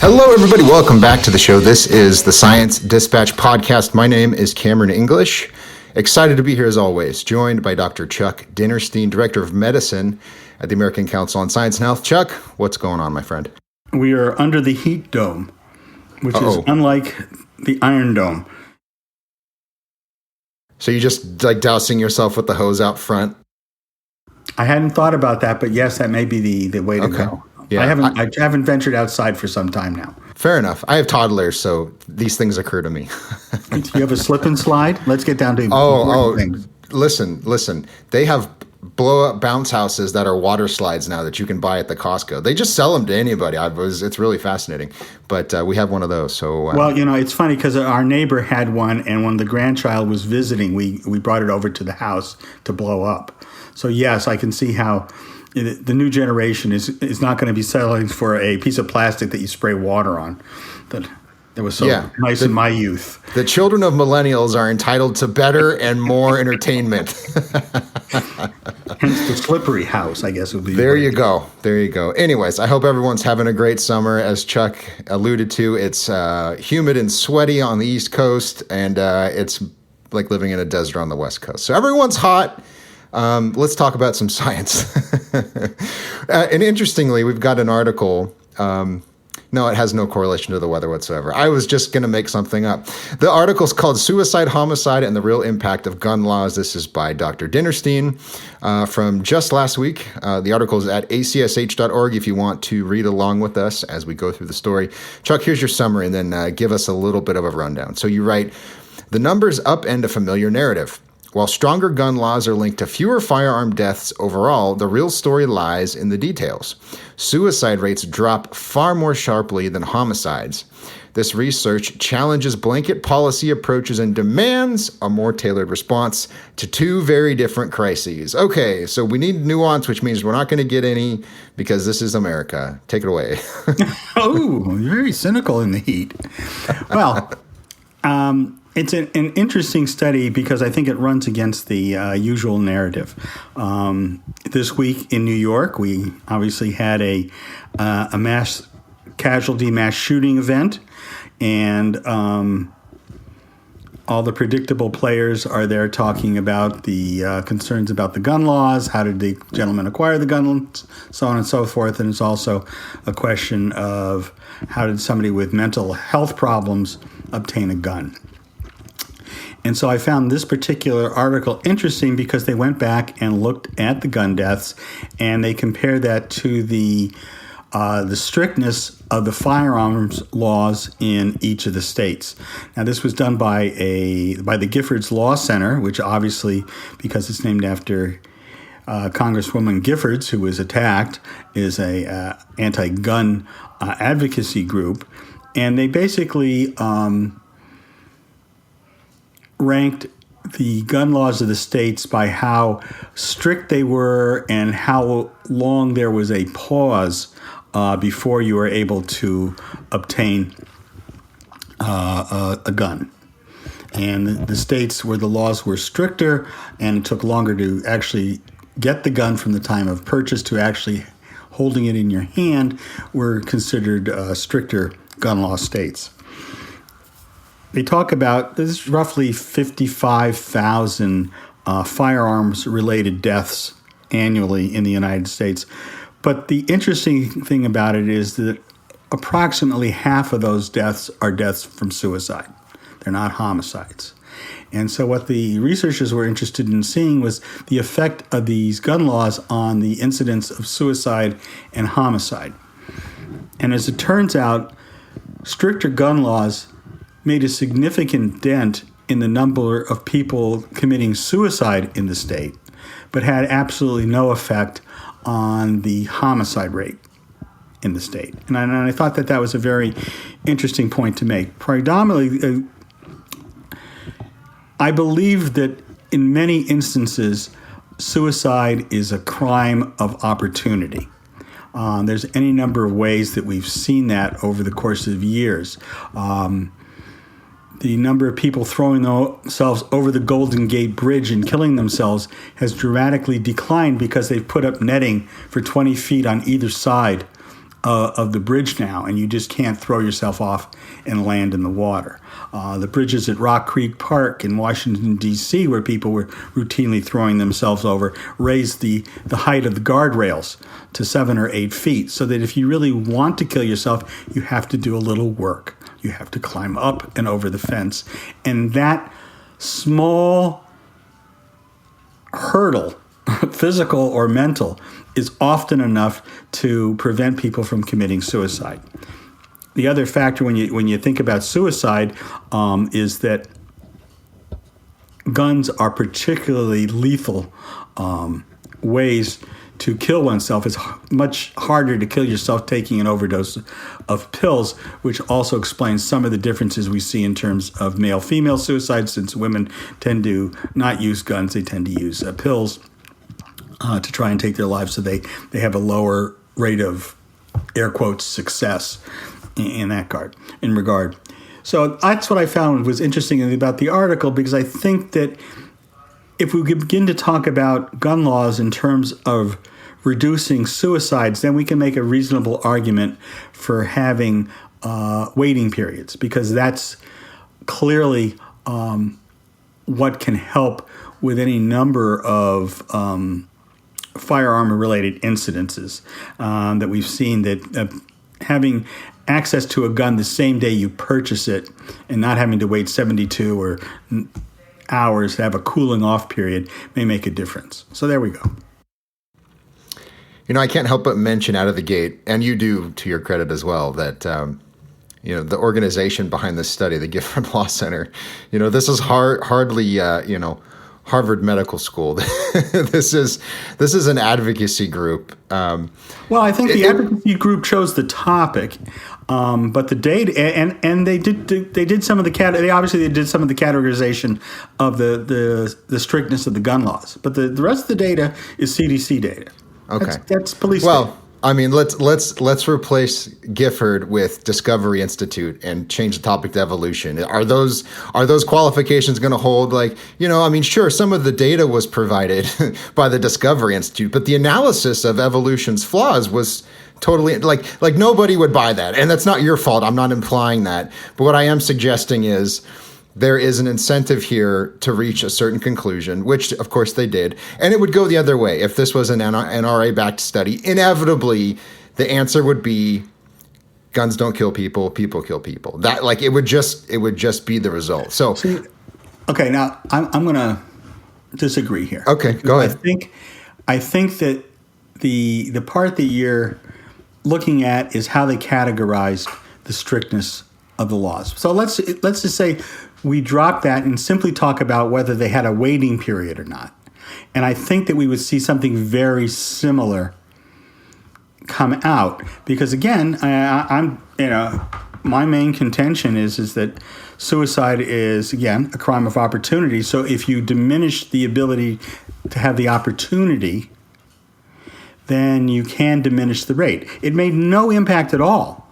Hello, everybody. Welcome back to the show. This is the Science Dispatch Podcast. My name is Cameron English. Excited to be here as always, joined by Dr. Chuck Dinerstein, Director of Medicine at the American Council on Science and Health. Chuck, what's going on, my friend? We are under the heat dome, which is unlike the Iron Dome. So you just like dousing yourself with the hose out front? I hadn't thought about that, but yes, that may be the way to go. Yeah, I haven't ventured outside for some time now. Fair enough. I have toddlers, so these things occur to me. You have a slip and slide? Let's get down to things. Listen. They have blow-up bounce houses that are water slides now that you can buy at the Costco. They just sell them to anybody. It's really fascinating. But we have one of those. So well, it's funny because our neighbor had one, and when the grandchild was visiting, we brought it over to the house to blow up. So yes, I can see how the new generation is not going to be settling for a piece of plastic that you spray water on. That was so nice in my youth. The children of millennials are entitled to better and more entertainment. Hence the slippery house, I guess would be. There you go. Anyways, I hope everyone's having a great summer. As Chuck alluded to, it's humid and sweaty on the East Coast, and it's like living in a desert on the West Coast. So everyone's hot. Let's talk about some science. And interestingly, we've got an article. No, it has no correlation to the weather whatsoever. I was just going to make something up. The article's called Suicide, Homicide, and the Real Impact of Gun Laws. This is by Dr. Dinerstein from just last week. The article is at acsh.org if you want to read along with us as we go through the story. Chuck, here's your summary, and then give us a little bit of a rundown. So you write, the numbers upend a familiar narrative. While stronger gun laws are linked to fewer firearm deaths overall, the real story lies in the details. Suicide rates drop far more sharply than homicides. This research challenges blanket policy approaches and demands a more tailored response to two very different crises. Okay, so we need nuance, which means we're not going to get any because this is America. Take it away. Oh, you're very cynical in the heat. Well, it's an interesting study because I think it runs against the usual narrative. This week in New York, we obviously had a mass shooting event, and all the predictable players are there talking about the concerns about the gun laws, how did the gentleman acquire the guns, so on and so forth. And it's also a question of how did somebody with mental health problems obtain a gun. And so I found this particular article interesting because they went back and looked at the gun deaths, and they compared that to the strictness of the firearms laws in each of the states. Now, this was done by the Giffords Law Center, which obviously, because it's named after Congresswoman Giffords, who was attacked, is a anti-gun advocacy group, and they basically ranked the gun laws of the states by how strict they were and how long there was a pause before you were able to obtain a gun. And the states where the laws were stricter and it took longer to actually get the gun from the time of purchase to actually holding it in your hand were considered stricter gun law states. They talk about there's roughly 55,000 firearms-related deaths annually in the United States. But the interesting thing about it is that approximately half of those deaths are deaths from suicide. They're not homicides. And so what the researchers were interested in seeing was the effect of these gun laws on the incidence of suicide and homicide. And as it turns out, stricter gun laws made a significant dent in the number of people committing suicide in the state, but had absolutely no effect on the homicide rate in the state. And I thought that was a very interesting point to make. Predominantly, I believe that in many instances, suicide is a crime of opportunity. There's any number of ways that we've seen that over the course of years. The number of people throwing themselves over the Golden Gate Bridge and killing themselves has dramatically declined because they've put up netting for 20 feet on either side of the bridge now, and you just can't throw yourself off and land in the water. The bridges at Rock Creek Park in Washington, D.C., where people were routinely throwing themselves over, raised the height of the guardrails to 7 or 8 feet, so that if you really want to kill yourself, you have to do a little work. You have to climb up and over the fence. And that small hurdle, physical or mental, is often enough to prevent people from committing suicide. The other factor when you think about suicide is that guns are particularly lethal ways to kill oneself. It's much harder to kill yourself taking an overdose of pills, which also explains some of the differences we see in terms of male-female suicide, since women tend to not use guns, they tend to use pills to try and take their lives, so they have a lower rate of, air quotes, success in that regard. So that's what I found was interesting about the article, because I think that if we begin to talk about gun laws in terms of reducing suicides, then we can make a reasonable argument for having waiting periods, because that's clearly what can help with any number of firearm-related incidences that we've seen, that having access to a gun the same day you purchase it and not having to wait 72 or hours to have a cooling off period may make a difference. So there we go. I can't help but mention out of the gate, and you do to your credit as well, that the organization behind this study, the Gifford Law Center, this is hardly Harvard Medical School. This is an advocacy group. Well, I think the advocacy group chose the topic, but the data, and they did some of the they did some of the categorization of the strictness of the gun laws, but the rest of the data is CDC data. Okay, that's police. Well, data. I mean, let's replace Gifford with Discovery Institute and change the topic to evolution. Are those qualifications going to hold? Sure, some of the data was provided by the Discovery Institute, but the analysis of evolution's flaws was totally like nobody would buy that, and that's not your fault. I'm not implying that, but what I am suggesting is there is an incentive here to reach a certain conclusion, which of course they did. And it would go the other way. If this was an NRA-backed study, inevitably the answer would be guns don't kill people, people kill people. That it would just be the result. So okay, now I'm going to disagree here. Okay, go ahead. I think that the part that you're looking at is how they categorize the strictness of the laws. So let's just say we drop that and simply talk about whether they had a waiting period or not. And I think that we would see something very similar come out, because again, my main contention is that suicide is, again, a crime of opportunity. So if you diminish the ability to have the opportunity, then you can diminish the rate. It made no impact at all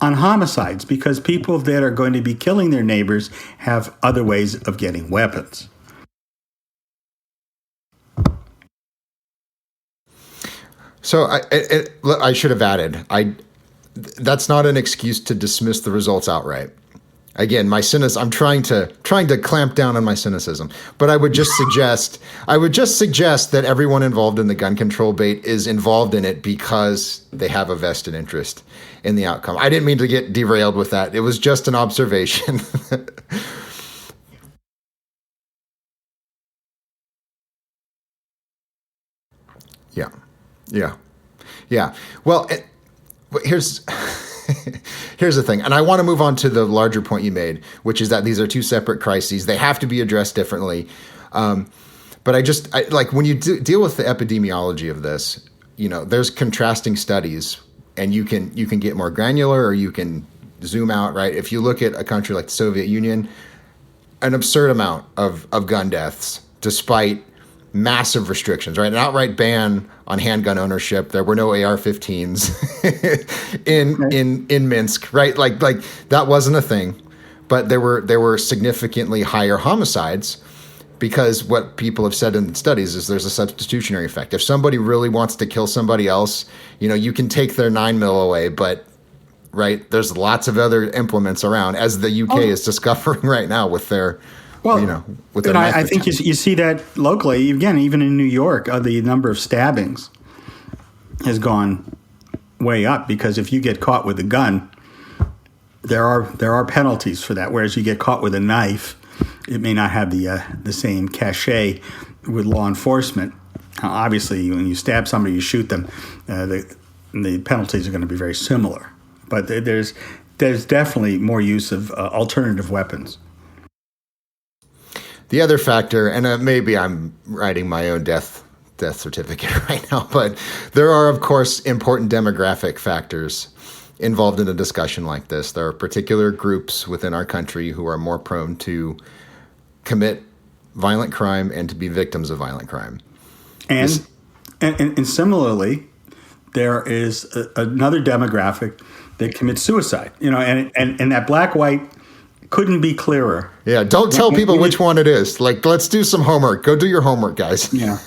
on homicides, because people that are going to be killing their neighbors have other ways of getting weapons. So I should have added, that's not an excuse to dismiss the results outright. Again, I'm trying to clamp down on my cynicism, but I would just suggest that everyone involved in the gun control debate is involved in it because they have a vested interest in the outcome. I didn't mean to get derailed with that. It was just an observation. Yeah. Well, here's the thing, and I want to move on to the larger point you made, which is that these are two separate crises. They have to be addressed differently. But when you deal with the epidemiology of this, there's contrasting studies, and you can get more granular or you can zoom out, right? If you look at a country like the Soviet Union, an absurd amount of gun deaths, despite massive restrictions, right? An outright ban on handgun ownership. There were no AR-15s in Minsk, right? Like that wasn't a thing, but there were significantly higher homicides because what people have said in studies is there's a substitutionary effect. If somebody really wants to kill somebody else, you can take their 9mm away, but right, there's lots of other implements around, as the UK is discovering right now with their, with their knife I think you see that locally, again, even in New York, the number of stabbings has gone way up, because if you get caught with a gun, there are penalties for that. Whereas you get caught with a knife, it may not have the same cachet with law enforcement. Obviously, when you stab somebody, you shoot them, the penalties are going to be very similar. But there's definitely more use of alternative weapons. The other factor, and maybe I'm writing my own death certificate right now, but there are, of course, important demographic factors involved in a discussion like this. There are particular groups within our country who are more prone to commit violent crime and to be victims of violent crime. And similarly, there is another demographic that commits suicide. And that black-white couldn't be clearer. Yeah, don't tell people which one it is. Like, let's do some homework. Go do your homework, guys. Yeah.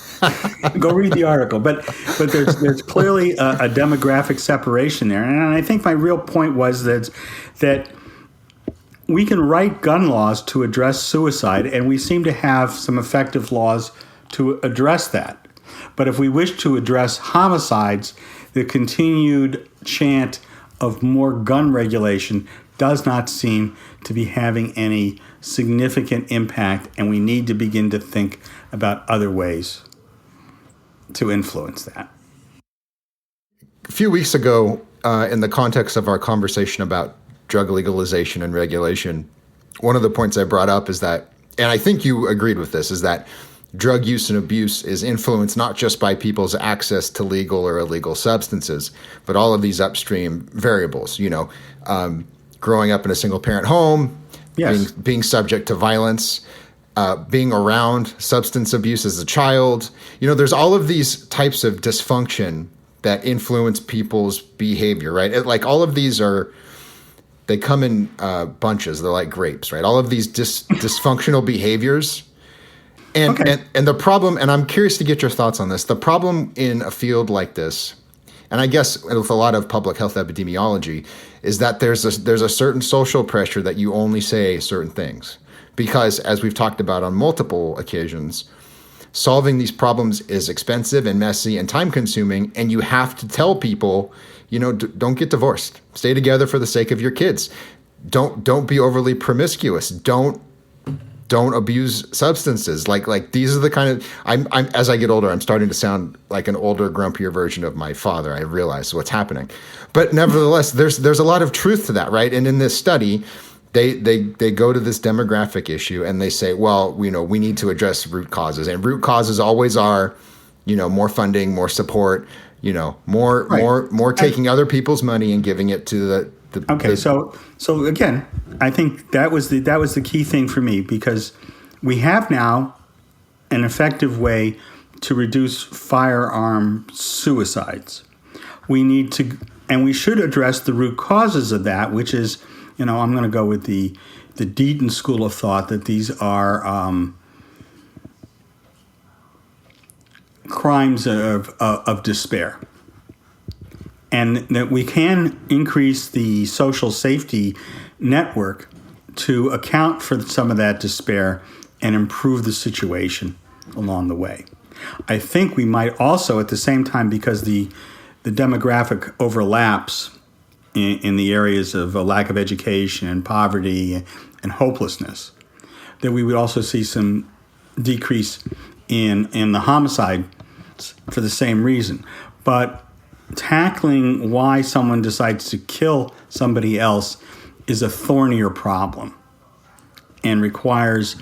Go read the article. But there's clearly a demographic separation there. And I think my real point was that we can write gun laws to address suicide, and we seem to have some effective laws to address that. But if we wish to address homicides, the continued chant of more gun regulation does not seem to be having any significant impact, and we need to begin to think about other ways to influence that. A few weeks ago, in the context of our conversation about drug legalization and regulation, one of the points I brought up is that, and I think you agreed with this, is that drug use and abuse is influenced not just by people's access to legal or illegal substances, but all of these upstream variables, growing up in a single-parent home, yes, being subject to violence, being around substance abuse as a child. There's all of these types of dysfunction that influence people's behavior, right? Like all of these they come in bunches. They're like grapes, right? All of these dysfunctional behaviors. And the problem, and I'm curious to get your thoughts on this, the problem in a field like this, and I guess with a lot of public health epidemiology, is that there's a certain social pressure that you only say certain things. Because as we've talked about on multiple occasions, solving these problems is expensive and messy and time consuming, and you have to tell people, don't get divorced. Stay together for the sake of your kids. Don't be overly promiscuous. Don't abuse substances. Like these are the kind of, I'm as I get older, I'm starting to sound like an older, grumpier version of my father. I realize what's happening. But nevertheless, there's a lot of truth to that, right? And in this study, they go to this demographic issue and they say, well, we need to address root causes. And root causes always are, more funding, more support, more taking other people's money and giving it to the So again, I think that was the key thing for me, because we have now an effective way to reduce firearm suicides. We need to, and we should address the root causes of that, which is, I'm going to go with the Deaton school of thought that these are crimes of despair. And that we can increase the social safety network to account for some of that despair and improve the situation along the way. I think we might also, at the same time, because the demographic overlaps in the areas of a lack of education and poverty and hopelessness, that we would also see some decrease in the homicide for the same reason. But tackling why someone decides to kill somebody else is a thornier problem and requires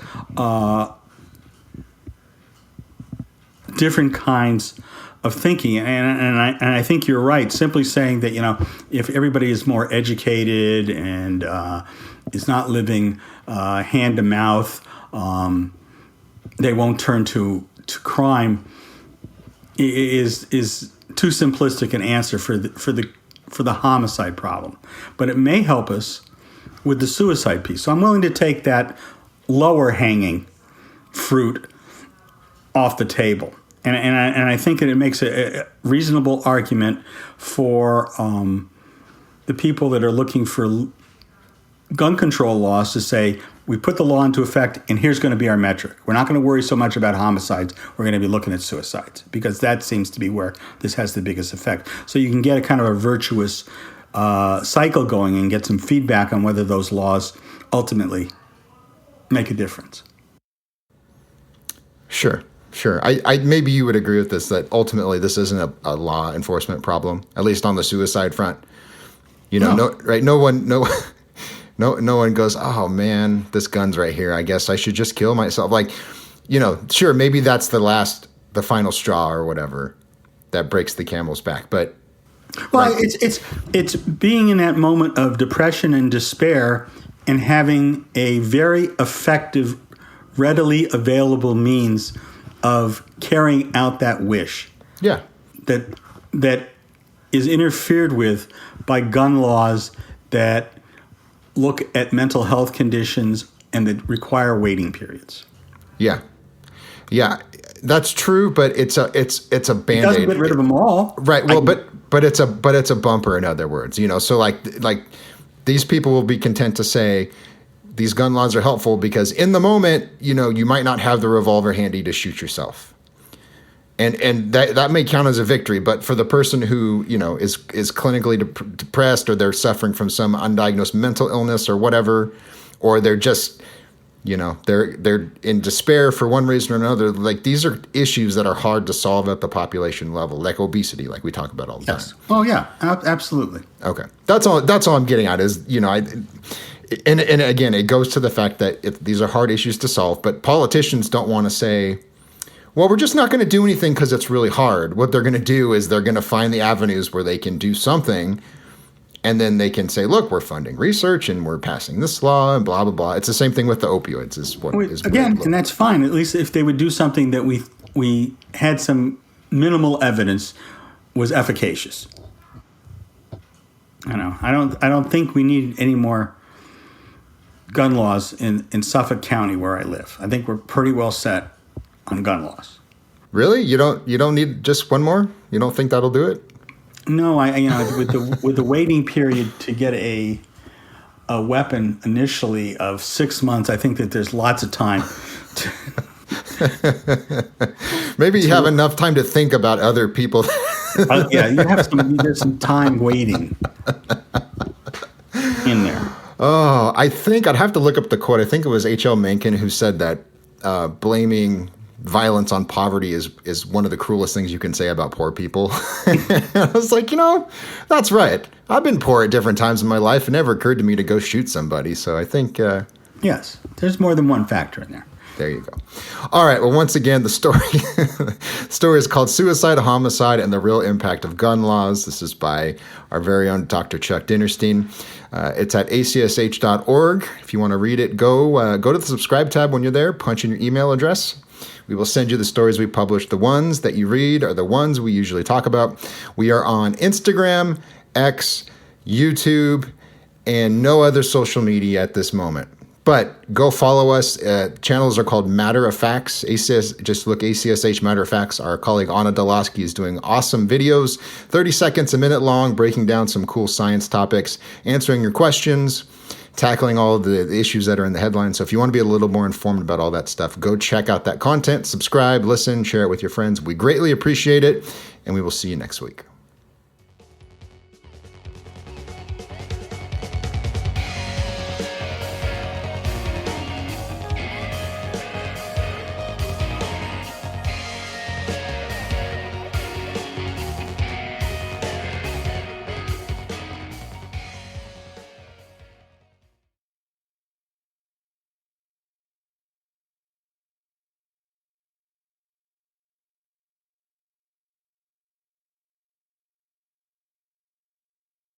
different kinds of thinking. And I think you're right. Simply saying that, if everybody is more educated and is not living hand to mouth, they won't turn to crime is too simplistic an answer for the homicide problem. But it may help us with the suicide piece. So I'm willing to take that lower hanging fruit off the table. And I think that it makes a reasonable argument for the people that are looking for gun control laws to say, we put the law into effect, and here's going to be our metric. We're not going to worry so much about homicides. We're going to be looking at suicides, because that seems to be where this has the biggest effect. So you can get a kind of a virtuous cycle going and get some feedback on whether those laws ultimately make a difference. Sure. I maybe you would agree with this, that ultimately this isn't a law enforcement problem, at least on the suicide front. No one goes, oh man, this gun's right here, I guess I should just kill myself. Like, sure, maybe that's the final straw or whatever that breaks the camel's back. But it's being in that moment of depression and despair and having a very effective, readily available means of carrying out that wish. Yeah. That is interfered with by gun laws that look at mental health conditions and that require waiting periods. Yeah, that's true, but it's a Band-Aid. It doesn't get rid of them all, right? Well, but it's a bumper, in other words. So like these people will be content to say these gun laws are helpful because in the moment, you might not have the revolver handy to shoot yourself. And that may count as a victory, but for the person who, is clinically depressed, or they're suffering from some undiagnosed mental illness or whatever, or they're just, they're in despair for one reason or another. Like, these are issues that are hard to solve at the population level, like obesity, like we talk about all the time. Oh yeah, absolutely. Okay. That's all I'm getting at is, and again, it goes to the fact that these are hard issues to solve, but politicians don't want to say, well, we're just not going to do anything because it's really hard. What they're going to do is they're going to find the avenues where they can do something, and then they can say, look, we're funding research and we're passing this law and blah, blah, blah. It's the same thing with the opioids. And that's fine. At least if they would do something that we had some minimal evidence was efficacious. I don't think we need any more gun laws in Suffolk County where I live. I think we're pretty well set on gun laws. Really? You don't need just one more? You don't think that'll do it? No, with the waiting period to get a weapon initially of 6 months, I think that there's lots of time. Maybe you have enough time to think about other people. There's some time waiting in there. Oh, I think I'd have to look up the quote. I think it was H.L. Mencken who said that blaming violence on poverty is one of the cruelest things you can say about poor people. I was like, that's right. I've been poor at different times in my life. It never occurred to me to go shoot somebody. So I think... yes, there's more than one factor in there. There you go. All right. Well, once again, the story is called Suicide, Homicide, and the Real Impact of Gun Laws. This is by our very own Dr. Chuck Dinnerstein. It's at acsh.org. If you want to read it, go to the subscribe tab when you're there. Punch in your email address. We will send you the stories we publish. The ones that you read are the ones we usually talk about. We are on Instagram, X, YouTube, and no other social media at this moment. But go follow us. Channels are called Matter of Facts. Just look ACSH Matter of Facts. Our colleague Anna Delaski is doing awesome videos, 30 seconds, a minute long, breaking down some cool science topics, answering your questions, tackling all of the issues that are in the headlines. So if you want to be a little more informed about all that stuff, go check out that content, subscribe, listen, share it with your friends. We greatly appreciate it, and we will see you next week.